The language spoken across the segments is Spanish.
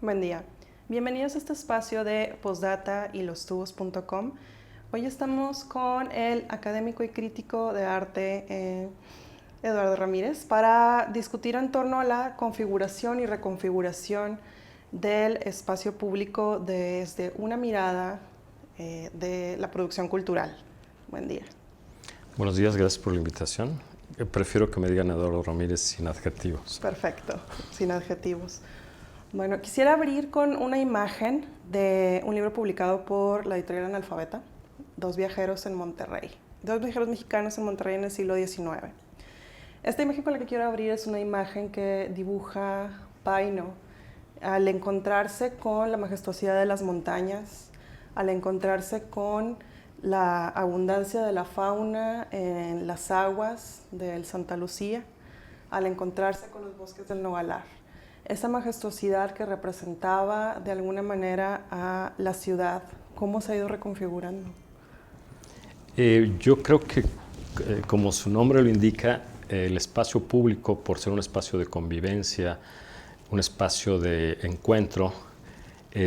Buen día. Bienvenidos a este espacio de Postdata y lostubos.com. Hoy estamos con el académico y crítico de arte Eduardo Ramírez para discutir en torno a la configuración y reconfiguración del espacio público desde una mirada de la producción cultural. Buen día. Buenos días, gracias por la invitación. Prefiero que me digan Eduardo Ramírez sin adjetivos. Perfecto, sin adjetivos. Bueno, quisiera abrir con una imagen de un libro publicado por la editorial Analfabeta, Dos viajeros en Monterrey. Dos viajeros mexicanos en Monterrey en el siglo XIX. Esta imagen con la que quiero abrir es una imagen que dibuja Paino al encontrarse con la majestuosidad de las montañas, al encontrarse con la abundancia de la fauna en las aguas del Santa Lucía, al encontrarse con los bosques del Nogalar. Esa majestuosidad que representaba de alguna manera a la ciudad, ¿cómo se ha ido reconfigurando? Yo creo que, como su nombre lo indica, el espacio público, por ser un espacio de convivencia, un espacio de encuentro,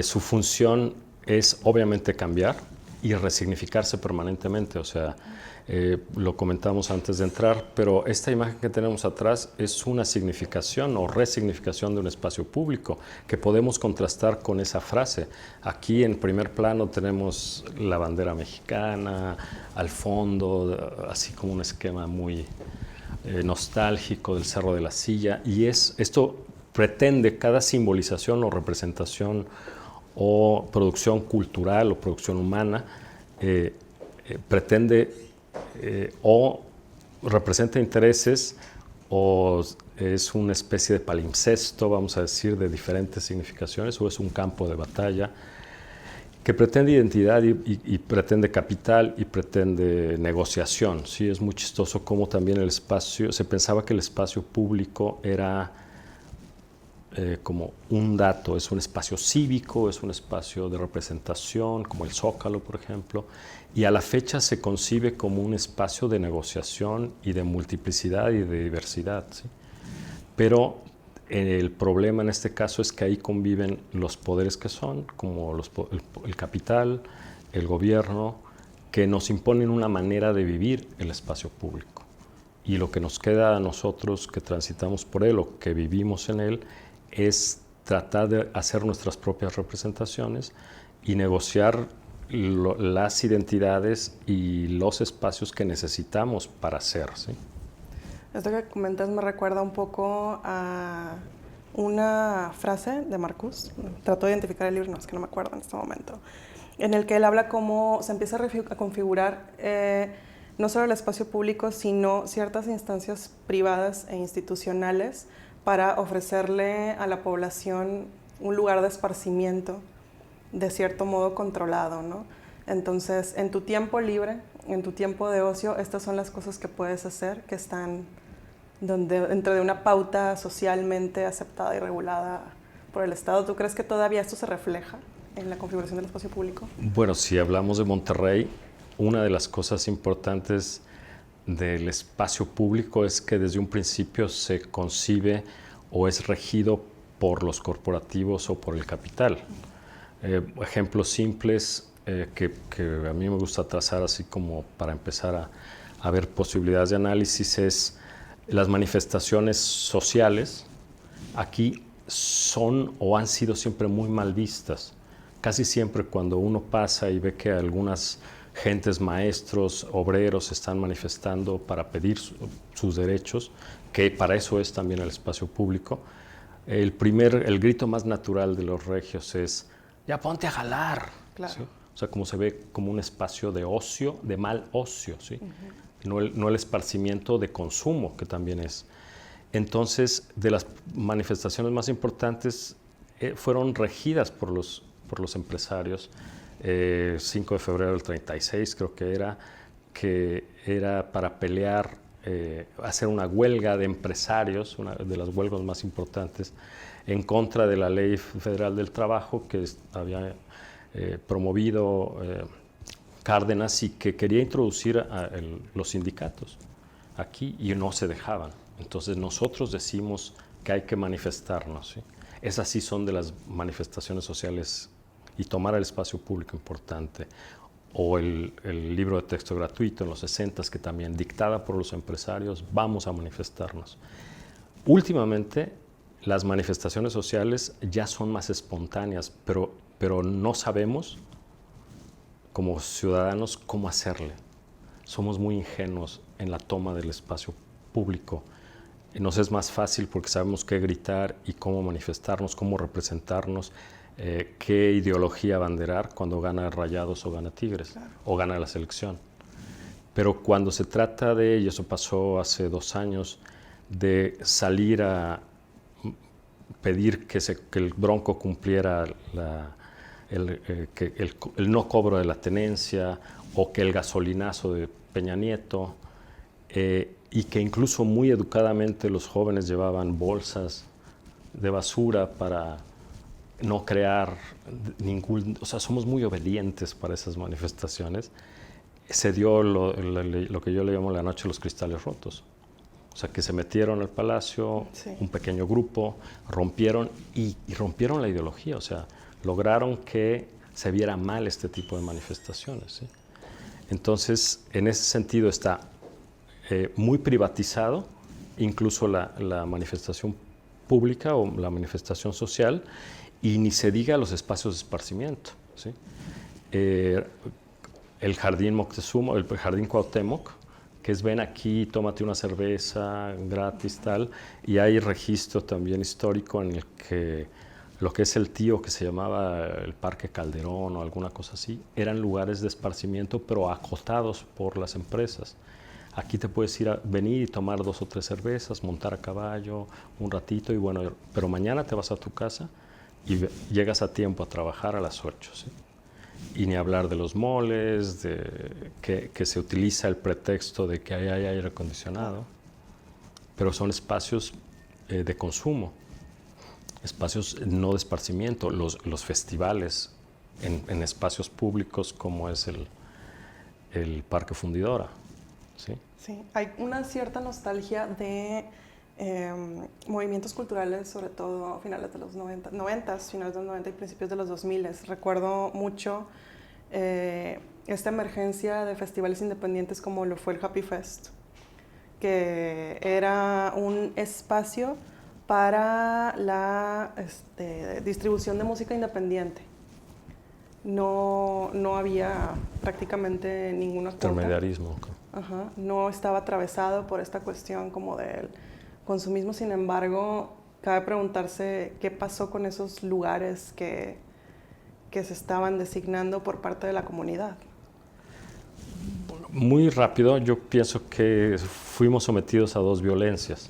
su función es obviamente cambiar y resignificarse permanentemente. O sea, lo comentamos antes de entrar, pero esta imagen que tenemos atrás es una significación o resignificación de un espacio público que podemos contrastar con esa frase. Aquí en primer plano tenemos la bandera mexicana, al fondo, así como un esquema muy nostálgico del Cerro de la Silla, y esto pretende, cada simbolización o representación o producción cultural o producción humana, pretende o representa intereses o es una especie de palimpsesto, vamos a decir, de diferentes significaciones, o es un campo de batalla que pretende identidad y pretende capital y pretende negociación. Sí, es muy chistoso cómo también el espacio, se pensaba que el espacio público era como un dato, es un espacio cívico, es un espacio de representación, como el Zócalo, por ejemplo, y a la fecha se concibe como un espacio de negociación y de multiplicidad y de diversidad, ¿sí? Pero el problema en este caso es que ahí conviven los poderes que son, como el capital, el gobierno, que nos imponen una manera de vivir el espacio público. Y lo que nos queda a nosotros que transitamos por él o que vivimos en él es tratar de hacer nuestras propias representaciones y negociar las identidades y los espacios que necesitamos para ser, ¿sí? Esto que comentas me recuerda un poco a una frase de Marcuse, trato de identificar el libro, no, es que no me acuerdo en este momento, en el que él habla cómo se empieza a configurar no solo el espacio público, sino ciertas instancias privadas e institucionales para ofrecerle a la población un lugar de esparcimiento de cierto modo controlado, ¿no? Entonces, en tu tiempo libre, en tu tiempo de ocio, estas son las cosas que puedes hacer que están dentro de una pauta socialmente aceptada y regulada por el Estado. ¿Tú crees que todavía esto se refleja en la configuración del espacio público? Bueno, si hablamos de Monterrey, una de las cosas importantes del espacio público es que desde un principio se concibe o es regido por los corporativos o por el capital. Ejemplos simples que a mí me gusta trazar así como para empezar a ver posibilidades de análisis es las manifestaciones sociales. Aquí son o han sido siempre muy mal vistas. Casi siempre cuando uno pasa y ve que algunas gentes, maestros, obreros están manifestando para pedir sus derechos, que para eso es también el espacio público, el grito más natural de los regios es ya ponte a jalar. Claro. ¿Sí? O sea, como se ve como un espacio de ocio, de mal ocio, ¿sí? No el esparcimiento de consumo, que también es. Entonces, de las manifestaciones más importantes fueron regidas por los empresarios. 5 de febrero del 36 creo que era para pelear, hacer una huelga de empresarios, una de las huelgas más importantes, en contra de la Ley Federal del Trabajo que había promovido Cárdenas y que quería introducir los sindicatos aquí y no se dejaban. Entonces nosotros decimos que hay que manifestarnos, ¿sí? Esas sí son de las manifestaciones sociales, y tomar el espacio público importante. O el libro de texto gratuito en los 60s, que también, dictada por los empresarios, vamos a manifestarnos. Últimamente, las manifestaciones sociales ya son más espontáneas, pero no sabemos, como ciudadanos, cómo hacerle. Somos muy ingenuos en la toma del espacio público. Nos es más fácil porque sabemos qué gritar y cómo manifestarnos, cómo representarnos, qué ideología abanderar cuando gana Rayados o gana Tigres, claro, o gana la selección. Pero cuando se trata de, y eso pasó hace 2 años, de salir a pedir que el Bronco cumpliera el no cobro de la tenencia, o que el gasolinazo de Peña Nieto, y que incluso muy educadamente los jóvenes llevaban bolsas de basura para no crear ningún... O sea, somos muy obedientes para esas manifestaciones. Se dio lo que yo le llamo la noche de los cristales rotos. O sea, que se metieron al palacio, sí, un pequeño grupo, rompieron y rompieron la ideología. O sea, lograron que se viera mal este tipo de manifestaciones, ¿sí? Entonces, en ese sentido está muy privatizado, incluso la manifestación pública o la manifestación social, y ni se diga los espacios de esparcimiento, ¿sí? El Jardín Moctezuma, el Jardín Cuauhtémoc, que es ven aquí, tómate una cerveza gratis, tal, y hay registro también histórico en el que lo que es el tío, que se llamaba el Parque Calderón o alguna cosa así, eran lugares de esparcimiento, pero acotados por las empresas. Aquí te puedes venir y tomar 2 o 3 cervezas, montar a caballo un ratito, y bueno, pero mañana te vas a tu casa y llegas a tiempo a trabajar a las 8, ¿sí? Y ni hablar de los moles, que se utiliza el pretexto de que hay aire acondicionado, pero son espacios de consumo, espacios no de esparcimiento. Los festivales en espacios públicos como es el Parque Fundidora, ¿sí? Sí, hay una cierta nostalgia de movimientos culturales, sobre todo a finales de los 90, finales de los 90 y principios de los 2000. Recuerdo mucho esta emergencia de festivales independientes como lo fue el Happy Fest, que era un espacio para la distribución de música independiente. No había prácticamente ninguna cuota. Intermediarismo. Ajá, no estaba atravesado por esta cuestión como del consumismo. Sin embargo, cabe preguntarse qué pasó con esos lugares que se estaban designando por parte de la comunidad. Muy rápido, yo pienso que fuimos sometidos a 2 violencias.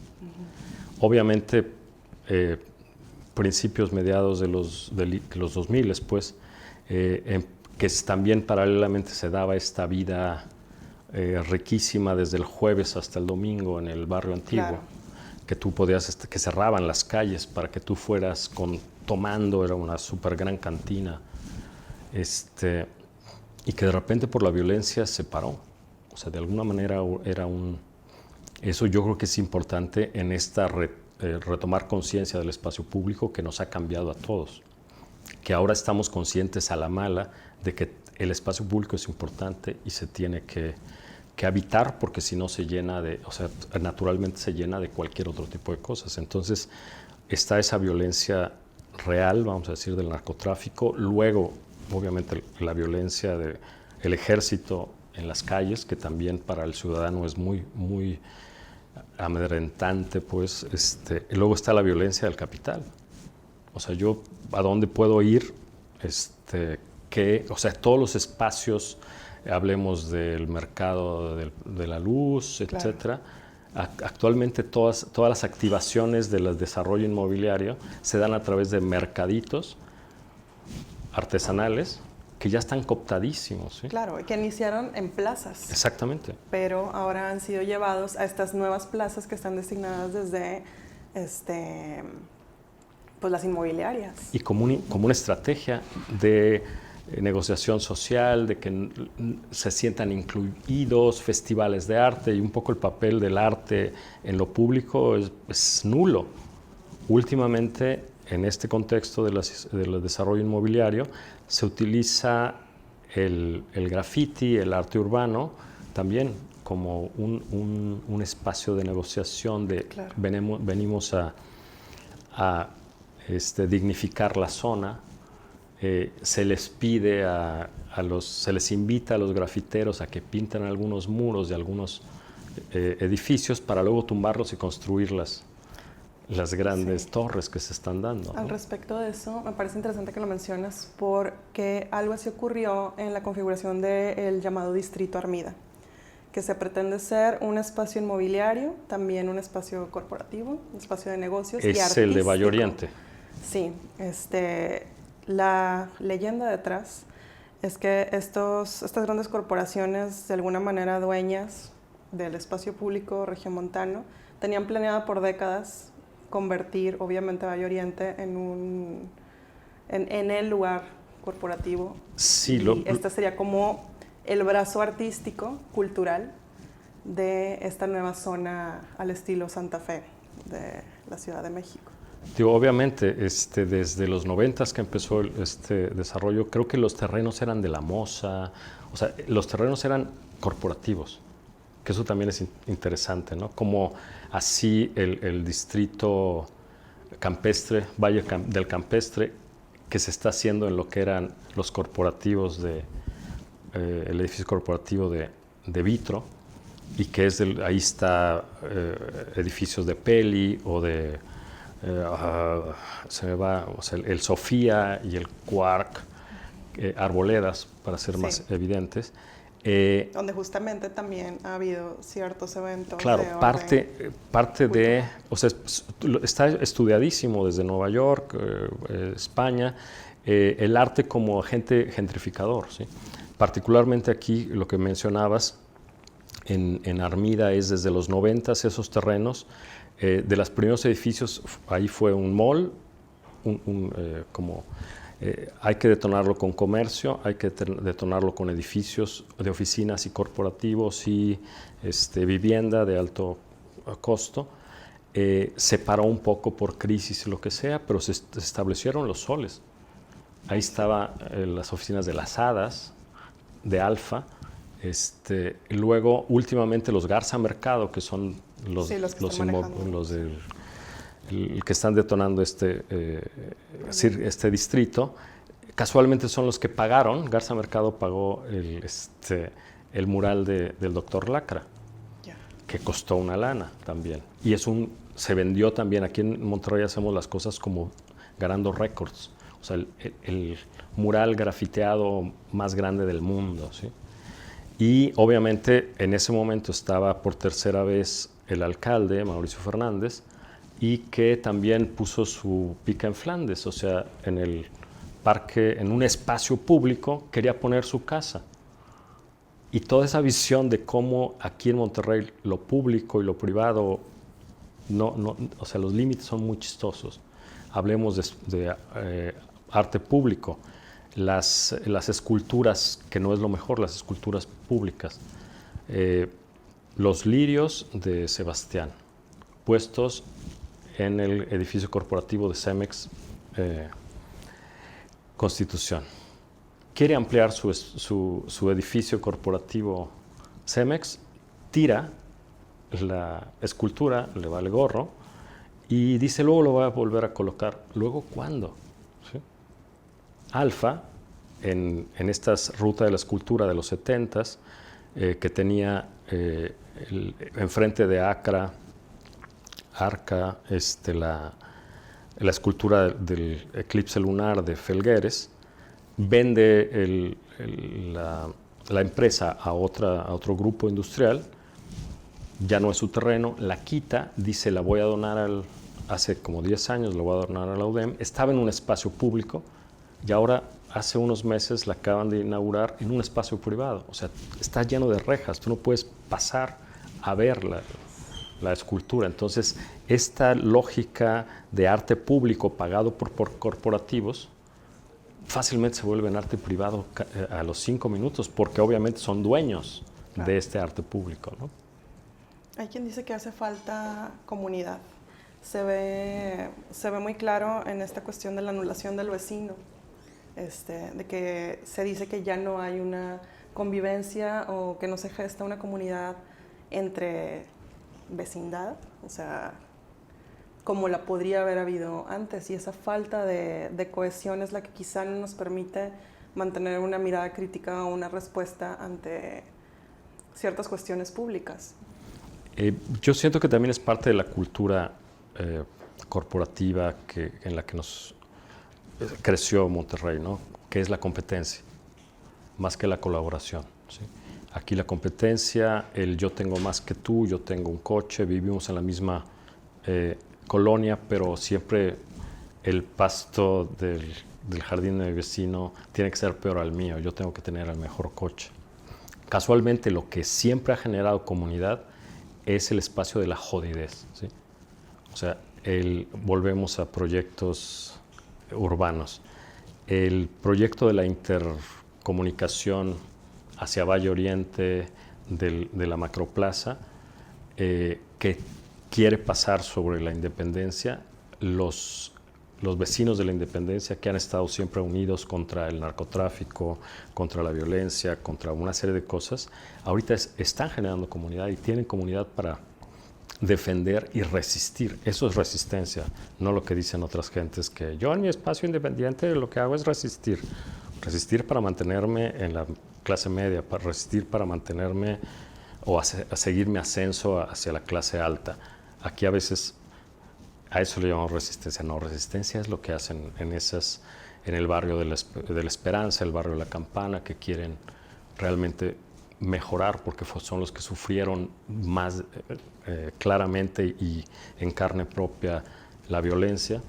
Obviamente, principios mediados de los 2000, pues, que también paralelamente se daba esta vida riquísima desde el jueves hasta el domingo en el barrio antiguo, claro, que tú podías, que cerraban las calles para que tú fueras tomando, era una súper gran cantina, y que de repente por la violencia se paró. O sea, de alguna manera era eso yo creo que es importante en esta retomar conciencia del espacio público, que nos ha cambiado a todos, que ahora estamos conscientes a la mala de que el espacio público es importante y se tiene que habitar, porque si no se llena naturalmente se llena de cualquier otro tipo de cosas. Entonces está esa violencia real, vamos a decir, del narcotráfico. Luego, obviamente, la violencia del ejército en las calles, que también para el ciudadano es muy, muy amedrentante, pues. Luego está la violencia del capital. O sea, yo a dónde puedo ir, todos los espacios, hablemos del mercado de la luz, etcétera. Claro. Actualmente todas las activaciones del desarrollo inmobiliario se dan a través de mercaditos artesanales que ya están cooptadísimos, ¿sí? Claro, que iniciaron en plazas. Exactamente. Pero ahora han sido llevados a estas nuevas plazas que están designadas desde pues las inmobiliarias. Y como una estrategia de negociación social, de que se sientan incluidos, festivales de arte, y un poco el papel del arte en lo público es nulo. Últimamente, en este contexto del desarrollo inmobiliario, se utiliza el graffiti, el arte urbano, también como un espacio de negociación, Claro. venimos a dignificar la zona. Se les pide se les invita a los grafiteros a que pinten algunos muros de algunos edificios para luego tumbarlos y construir las grandes torres que se están dando, ¿no? Al respecto de eso, me parece interesante que lo mencionas porque algo así ocurrió en la configuración del llamado Distrito Armida, que se pretende ser un espacio inmobiliario, también un espacio corporativo, un espacio de negocios y artístico. Es el de Valle Oriente. Sí, la leyenda detrás es que estas grandes corporaciones, de alguna manera dueñas del espacio público regiomontano, tenían planeado por décadas convertir, obviamente, Valle Oriente en el lugar corporativo. Sí, este sería como el brazo artístico, cultural, de esta nueva zona al estilo Santa Fe de la Ciudad de México. Obviamente, desde los 90s que empezó este desarrollo, creo que los terrenos eran de la Moza, o sea, los terrenos eran corporativos, que eso también es interesante, ¿no? Como así el distrito campestre, Valle del Campestre, que se está haciendo en lo que eran los corporativos el edificio corporativo de Vitro, y que ahí está edificios de Peli o de se me va, o sea, el Sofía y el Quark, Arboledas, para ser más evidentes. Donde justamente también ha habido ciertos eventos. Claro, parte de, o sea, está estudiadísimo desde Nueva York, España, el arte como agente gentrificador, ¿sí? Particularmente aquí, lo que mencionabas, en Armida es desde los 90s esos terrenos. De los primeros edificios, ahí fue un mall, hay que detonarlo con comercio, hay que detonarlo con edificios de oficinas y corporativos y vivienda de alto costo. Se paró un poco por crisis y lo que sea, pero se establecieron los soles. Ahí estaban las oficinas de las Hadas, de Alfa. Luego, últimamente, los Garza Mercado, que son los que están detonando este distrito, casualmente son los que pagaron. Garza Mercado pagó el mural del Dr. Lacra, que costó una lana también. Y se vendió también. Aquí en Monterrey hacemos las cosas como ganando récords. O sea, el mural grafiteado más grande del mundo, ¿sí? Y obviamente en ese momento estaba por tercera vez el alcalde, Mauricio Fernández, y que también puso su pica en Flandes, o sea, en el parque, en un espacio público, quería poner su casa. Y toda esa visión de cómo aquí en Monterrey lo público y lo privado, o sea, los límites son muy chistosos. Hablemos de arte público. Las esculturas, que no es lo mejor, las esculturas públicas. Los lirios de Sebastián, puestos en el edificio corporativo de Cemex Constitución. Quiere ampliar su edificio corporativo Cemex, tira la escultura, le vale gorro, y dice luego lo va a volver a colocar. ¿Luego cuándo? ¿Sí? Alfa, en esta ruta de la escultura de los 70s, que tenía enfrente de Arca, la escultura del eclipse lunar de Felgueres, vende la empresa a otro grupo industrial, ya no es su terreno, la quita, dice la voy a donar hace como 10 años, lo voy a donar a la UDEM, estaba en un espacio público y ahora hace unos meses la acaban de inaugurar en un espacio privado, o sea, está lleno de rejas, tú no puedes pasar a ver la escultura. Entonces, esta lógica de arte público pagado por corporativos fácilmente se vuelven arte privado a los 5 minutos, porque obviamente son dueños de este arte público, ¿no? Hay quien dice que hace falta comunidad. Se ve muy claro en esta cuestión de la anulación del vecino, de que se dice que ya no hay una convivencia o que no se gesta una comunidad entre vecindad, o sea, como la podría haber habido antes, y esa falta de cohesión es la que quizá no nos permite mantener una mirada crítica o una respuesta ante ciertas cuestiones públicas. Yo siento que también es parte de la cultura corporativa en la que nos creció Monterrey, ¿no? Que es la competencia, más que la colaboración, ¿sí? Aquí la competencia, el yo tengo más que tú, yo tengo un coche, vivimos en la misma colonia, pero siempre el pasto del jardín de mi vecino tiene que ser peor al mío, yo tengo que tener el mejor coche. Casualmente, lo que siempre ha generado comunidad es el espacio de la jodidez, ¿sí? O sea, volvemos a proyectos urbanos. El proyecto de la intercomunicación hacia Valle Oriente de la Macroplaza, que quiere pasar sobre la Independencia, los vecinos de la Independencia, que han estado siempre unidos contra el narcotráfico, contra la violencia, contra una serie de cosas, ahorita están generando comunidad y tienen comunidad para defender y resistir. Eso es resistencia, no lo que dicen otras gentes, que yo en mi espacio independiente lo que hago es resistir. Resistir para mantenerme en la clase media, para resistir para mantenerme o a seguir mi ascenso hacia la clase alta. Aquí a veces a eso le llamamos resistencia. No, resistencia es lo que hacen en el barrio de la Esperanza, el barrio de la Campana, que quieren realmente mejorar porque son los que sufrieron más claramente y en carne propia la violencia.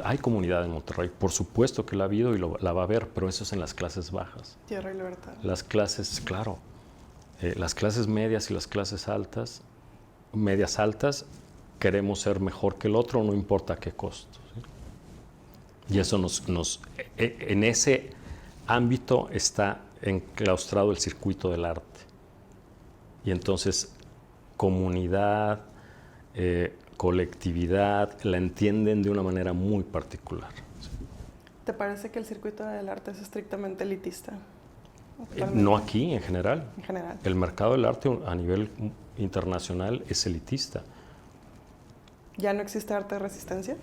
Hay comunidad en Monterrey, por supuesto que la ha habido y la va a haber, pero eso es en las clases bajas. Tierra y libertad. Las clases, claro, las clases medias y las clases altas, medias altas, queremos ser mejor que el otro, no importa a qué costo, ¿sí? Y eso en ese ámbito está enclaustrado el circuito del arte. Y entonces comunidad, colectividad, la entienden de una manera muy particular, ¿sí? ¿Te parece que el circuito del arte es estrictamente elitista? No aquí, en general. En general. El mercado del arte a nivel internacional es elitista. ¿Ya no existe arte de resistencia?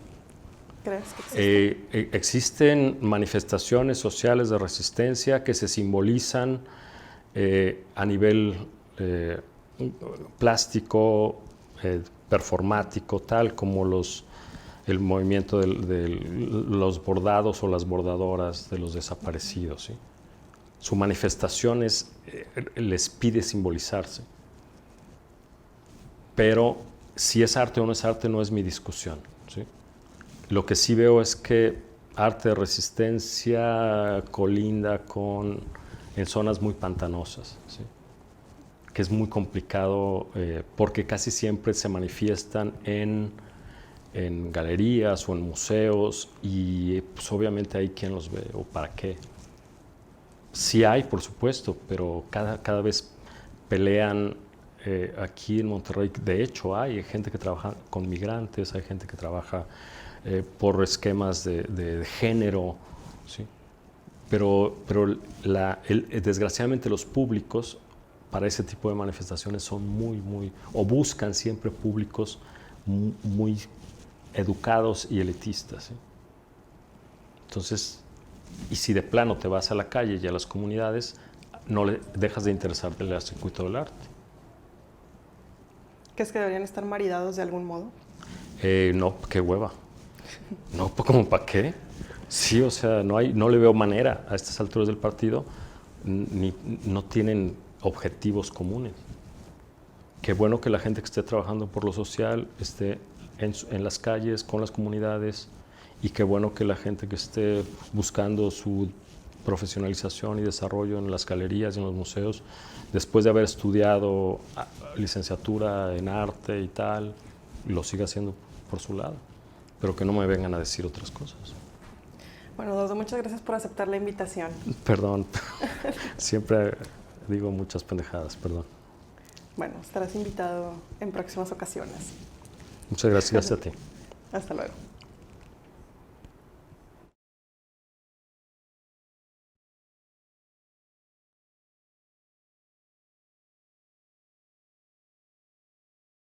¿Crees que existe? Existen manifestaciones sociales de resistencia que se simbolizan a nivel plástico, performático, tal como el movimiento de los bordados o las bordadoras de los desaparecidos, ¿sí? Su manifestación les pide simbolizarse. Pero si es arte o no es arte no es mi discusión, ¿sí? Lo que sí veo es que arte de resistencia colinda en zonas muy pantanosas, ¿sí? Que es muy complicado porque casi siempre se manifiestan en galerías o en museos y pues, obviamente hay quien los ve o para qué. Sí hay, por supuesto, pero cada vez pelean. Aquí en Monterrey, de hecho, hay gente que trabaja con migrantes, hay gente que trabaja por esquemas de género, ¿sí? Pero desgraciadamente los públicos para ese tipo de manifestaciones son o buscan siempre públicos muy educados y elitistas, ¿sí? Entonces, y si de plano te vas a la calle y a las comunidades, no le dejas de interesarte el circuito del arte. ¿Crees que deberían estar maridados de algún modo? No, qué hueva. No, ¿como para qué? Sí, o sea, no le veo manera a estas alturas del partido, no tienen objetivos comunes. Qué bueno que la gente que esté trabajando por lo social esté en las calles, con las comunidades, y qué bueno que la gente que esté buscando su profesionalización y desarrollo en las galerías y en los museos, después de haber estudiado licenciatura en arte y tal, lo siga haciendo por su lado, pero que no me vengan a decir otras cosas. Bueno, Dodo, muchas gracias por aceptar la invitación. Perdón, siempre digo muchas pendejadas, perdón. Bueno, estarás invitado en próximas ocasiones. Muchas gracias a ti. Hasta luego.